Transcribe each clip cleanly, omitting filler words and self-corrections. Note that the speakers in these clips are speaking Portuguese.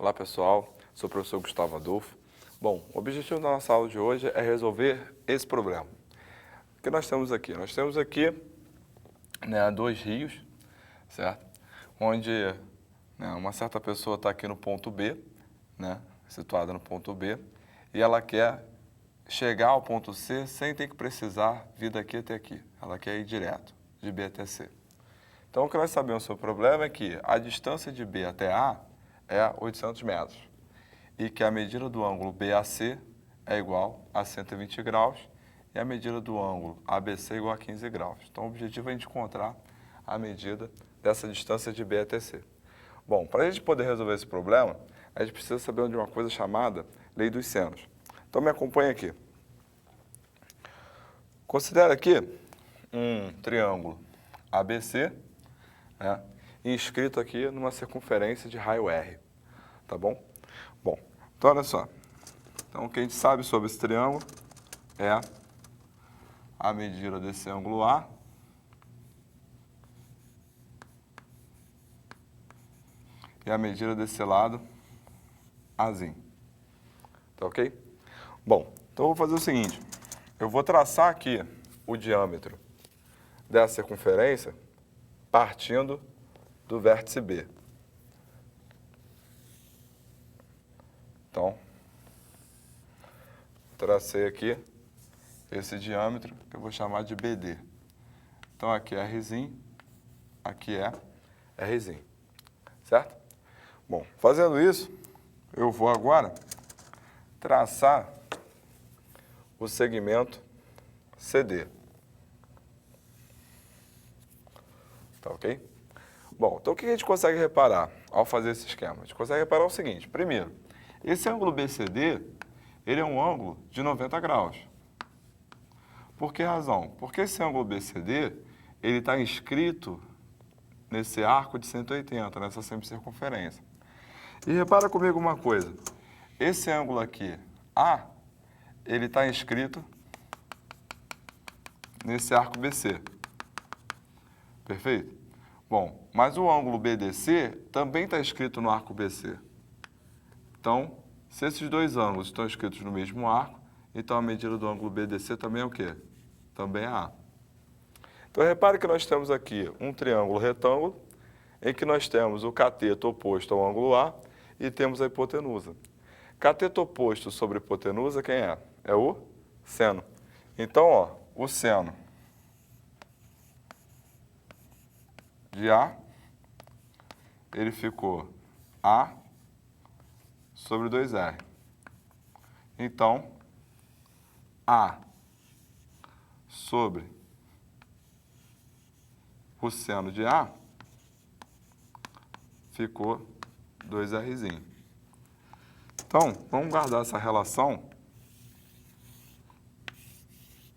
Olá pessoal, sou o professor Gustavo Adolfo. Bom, o objetivo da nossa aula de hoje é resolver esse problema. O que nós temos aqui? Nós temos aqui dois rios, certo? Onde uma certa pessoa está aqui no ponto B, situada no ponto B, e ela quer chegar ao ponto C sem ter que precisar vir daqui até aqui. Ela quer ir direto, de B até C. Então, o que nós sabemos sobre o problema é que a distância de B até A é 800 metros e que a medida do ângulo BAC é igual a 120 graus e a medida do ângulo ABC é igual a 15 graus. Então, o objetivo é a gente encontrar a medida dessa distância de B até C. Bom, para a gente poder resolver esse problema, a gente precisa saber de uma coisa chamada lei dos senos. Então, me acompanha aqui. Considera aqui um triângulo ABC, inscrito aqui numa circunferência de raio R, tá bom? Bom, então olha só. Então, o que a gente sabe sobre esse triângulo é a medida desse ângulo A e a medida desse lado Azinho. Tá ok? Bom, então eu vou fazer o seguinte. Eu vou traçar aqui o diâmetro dessa circunferência partindo do vértice B. Então, tracei aqui esse diâmetro que eu vou chamar de BD. Então, aqui é Rzinho, aqui é Rzinho, certo? Bom, fazendo isso, eu vou agora traçar o segmento CD. Tá ok? Bom, então o que a gente consegue reparar ao fazer esse esquema? A gente consegue reparar o seguinte. Primeiro, esse ângulo BCD, ele é um ângulo de 90 graus. Por que razão? Porque esse ângulo BCD, ele está inscrito nesse arco de 180, nessa semicircunferência. E repara comigo uma coisa. Esse ângulo aqui, A, ele está inscrito nesse arco BC. Perfeito? Bom, mas o ângulo BDC também está escrito no arco BC. Então, se esses dois ângulos estão escritos no mesmo arco, então a medida do ângulo BDC também é o quê? Também é A. Então, repare que nós temos aqui um triângulo retângulo, em que nós temos o cateto oposto ao ângulo A e temos a hipotenusa. Cateto oposto sobre hipotenusa, quem é? É o seno. Então, o seno de A, ele ficou A sobre 2R. Então, A sobre o seno de A ficou 2Rzinho. Então, vamos guardar essa relação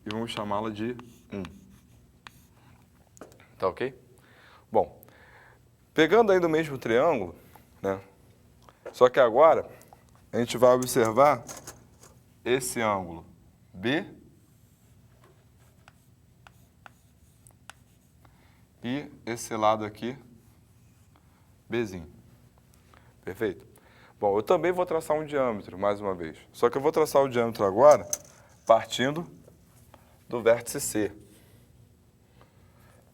e vamos chamá-la de 1. Tá ok? Bom, pegando ainda o mesmo triângulo, só que agora a gente vai observar esse ângulo B e esse lado aqui, Bzinho. Perfeito? Bom, eu também vou traçar um diâmetro, mais uma vez. Só que eu vou traçar o diâmetro agora partindo do vértice C.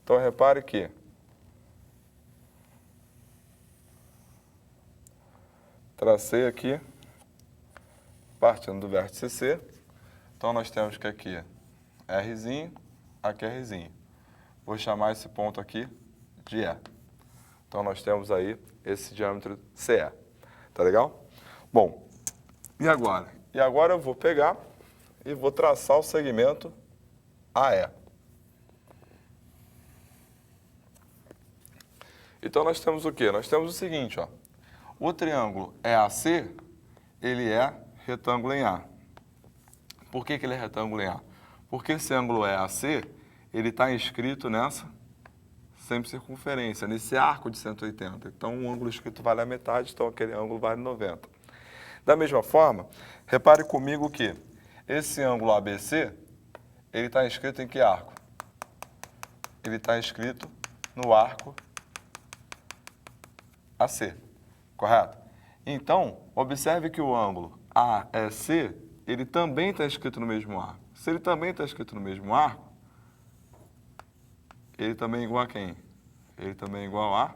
Então, repare que tracei aqui, partindo do vértice C. Então, nós temos que aqui é Rzinho, aqui é Rzinho. Vou chamar esse ponto aqui de E. Então, nós temos aí esse diâmetro CE. Tá legal? Bom, e agora? E agora eu vou pegar e vou traçar o segmento AE. Então, nós temos o quê? Nós temos o seguinte, o triângulo EAC, ele é retângulo em A. Por que ele é retângulo em A? Porque esse ângulo EAC, ele está inscrito nessa semicircunferência, nesse arco de 180. Então, um ângulo escrito vale a metade, então aquele ângulo vale 90. Da mesma forma, repare comigo que esse ângulo ABC, ele está inscrito em que arco? Ele está inscrito no arco AC, correto? Então, observe que o ângulo AEC, ele também está escrito no mesmo arco. Se ele também está escrito no mesmo arco, ele também é igual a quem? Ele também é igual a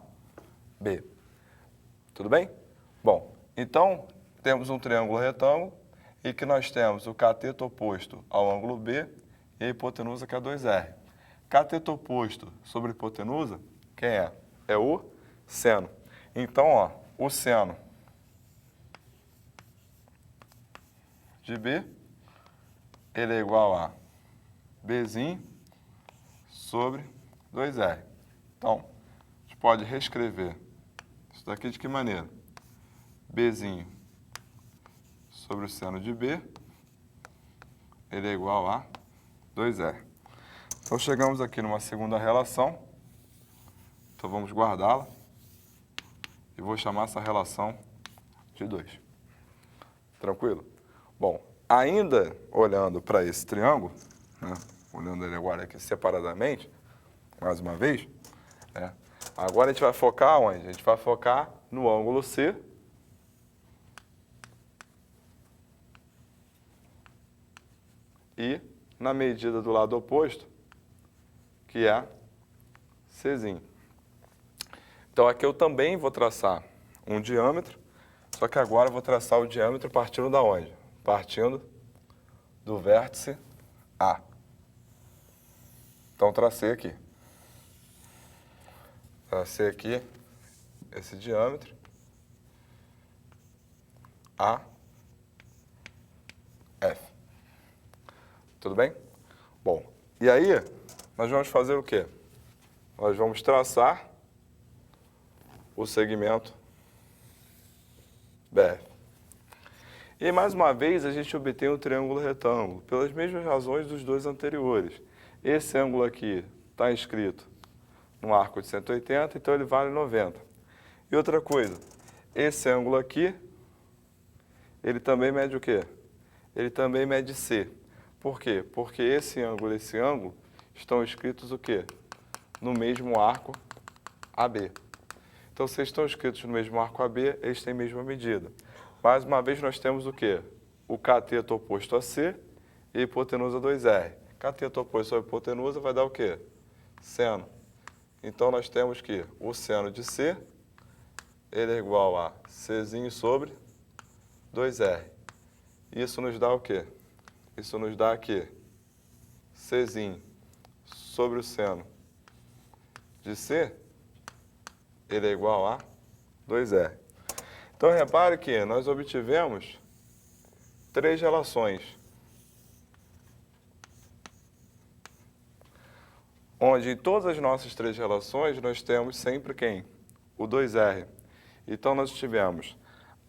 B. Tudo bem? Bom, então, temos um triângulo retângulo e que nós temos o cateto oposto ao ângulo B e a hipotenusa que é 2R. Cateto oposto sobre hipotenusa, quem é? É o seno. Então, ó, o seno de B, ele é igual a Bzinho sobre 2R. Então, a gente pode reescrever isso daqui de que maneira? Bzinho sobre o seno de B, ele é igual a 2R. Então, chegamos aqui numa segunda relação. Então, vamos guardá-la. E vou chamar essa relação de 2. Tranquilo? Bom, ainda olhando para esse triângulo, né, olhando ele agora aqui separadamente, mais uma vez, né, agora a gente vai focar onde? A gente vai focar no ângulo C e na medida do lado oposto, que é Czinho. Então, aqui eu também vou traçar um diâmetro, só que agora eu vou traçar o diâmetro partindo da onde? Partindo do vértice A. Então, tracei aqui. Tracei aqui esse diâmetro AF. Tudo bem? Bom, e aí nós vamos fazer o quê? Nós vamos traçar o segmento BF. E mais uma vez a gente obtém um triângulo retângulo, pelas mesmas razões dos dois anteriores. Esse ângulo aqui está inscrito no arco de 180, então ele vale 90. E outra coisa, esse ângulo aqui, ele também mede o quê? Ele também mede C. Por quê? Porque esse ângulo e esse ângulo estão escritos o quê? No mesmo arco AB. Então, se eles estão escritos no mesmo arco AB, eles têm a mesma medida. Mais uma vez, nós temos o quê? O cateto oposto a C e a hipotenusa 2R. Cateto oposto à hipotenusa vai dar o quê? Seno. Então, nós temos que o seno de C, ele é igual a Czinho sobre 2R. Isso nos dá o quê? Isso nos dá aqui Czinho sobre o seno de C, ele é igual a 2R. Então, repare que nós obtivemos 3 relações, onde em todas as nossas 3 relações nós temos sempre quem? O 2R. Então, nós tivemos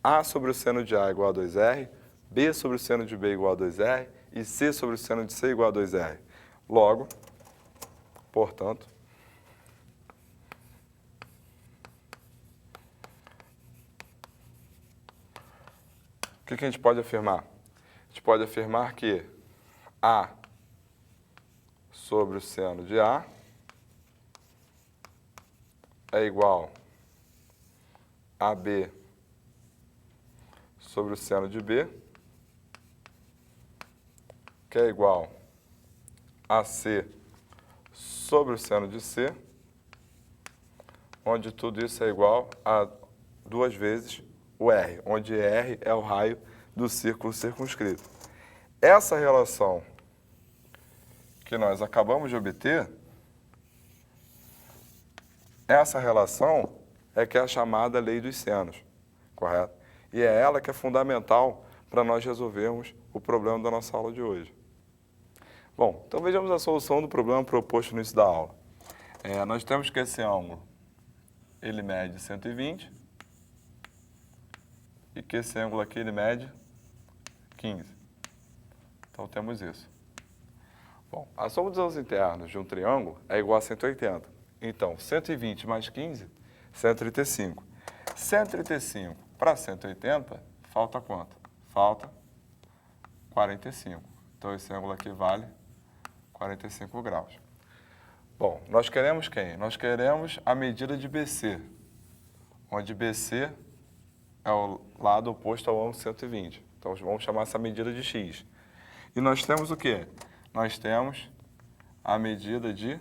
A sobre o seno de A igual a 2R, B sobre o seno de B igual a 2R e C sobre o seno de C igual a 2R. Logo, portanto, o que a gente pode afirmar? A gente pode afirmar que A sobre o seno de A é igual a B sobre o seno de B, que é igual a C sobre o seno de C, onde tudo isso é igual a 2 vezes o R, onde R é o raio do círculo circunscrito. Essa relação que nós acabamos de obter, essa relação é que é a chamada lei dos senos, correto? E é ela que é fundamental para nós resolvermos o problema da nossa aula de hoje. Bom, então vejamos a solução do problema proposto no início da aula. Nós temos que esse ângulo, ele mede 120, e que esse ângulo aqui, ele mede 15. Então, temos isso. Bom, a soma dos ângulos internos de um triângulo é igual a 180. Então, 120 mais 15, 135. 135 para 180, falta quanto? Falta 45. Então, esse ângulo aqui vale 45 graus. Bom, nós queremos quem? Nós queremos a medida de BC, onde BC é o lado oposto ao ângulo 120. Então, vamos chamar essa medida de x. E nós temos o quê? Nós temos a medida de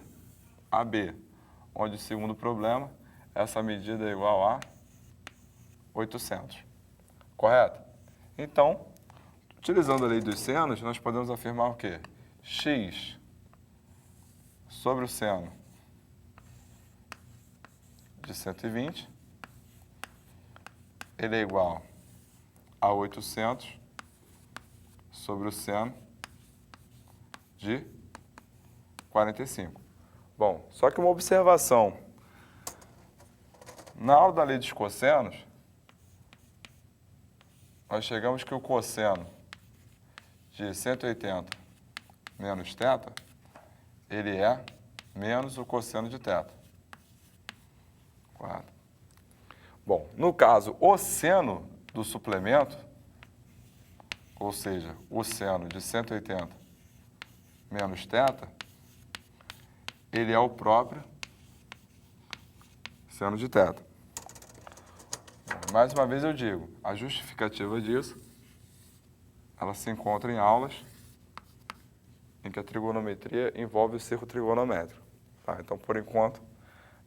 AB, onde, segundo o problema, essa medida é igual a 800. Correto? Então, utilizando a lei dos senos, nós podemos afirmar o quê? X sobre o seno de 120, ele é igual a 800 sobre o seno de 45. Bom, só que uma observação. Na aula da lei dos cossenos, nós chegamos que o cosseno de 180 menos θ, ele é menos o cosseno de θ. Correto? Bom, no caso, o seno do suplemento, ou seja, o seno de 180 menos θ, ele é o próprio seno de θ. Mais uma vez eu digo, a justificativa disso, ela se encontra em aulas em que a trigonometria envolve o cerco trigonométrico. Tá? Então, por enquanto,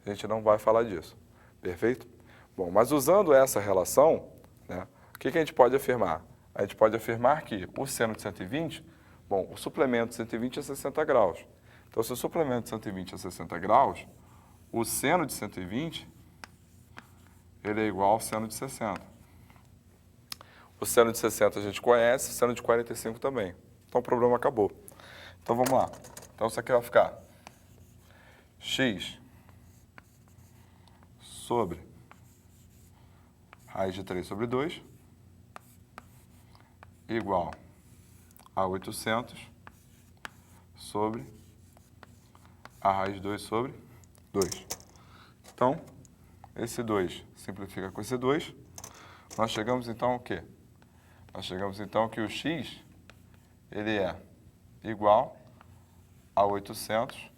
a gente não vai falar disso. Perfeito? Bom, mas usando essa relação, né, o que a gente pode afirmar? A gente pode afirmar que o seno de 120, bom, o suplemento de 120 é 60 graus. Então, se o suplemento de 120 é 60 graus, o seno de 120, ele é igual ao seno de 60. O seno de 60 a gente conhece, o seno de 45 também. Então, o problema acabou. Então, vamos lá. Então, isso aqui vai ficar x sobre raiz de 3 sobre 2 igual a 800 sobre a raiz de 2 sobre 2. Então, esse 2 simplifica com esse 2. Nós chegamos então ao quê? Nós chegamos então que o x, ele é igual a 800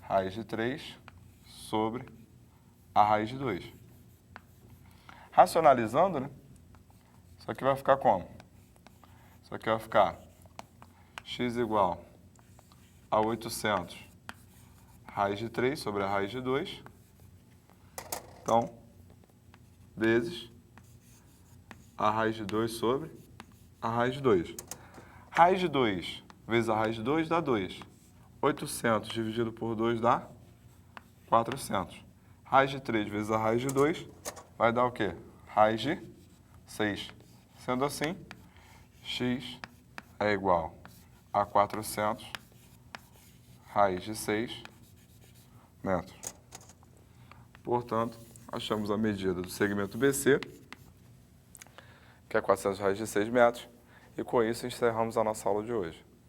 raiz de 3 sobre a raiz de 2. Racionalizando, né? Isso aqui vai ficar como? Isso aqui vai ficar x igual a 800 raiz de 3 sobre a raiz de 2. Então, vezes a raiz de 2 sobre a raiz de 2. Raiz de 2 vezes a raiz de 2 dá 2. 800 dividido por 2 dá 400. Raiz de 3 vezes a raiz de 2 vai dar o quê? Raiz de 6. Sendo assim, x é igual a 400 raiz de 6 metros. Portanto, achamos a medida do segmento BC, que é 400 raiz de 6 metros, e com isso encerramos a nossa aula de hoje.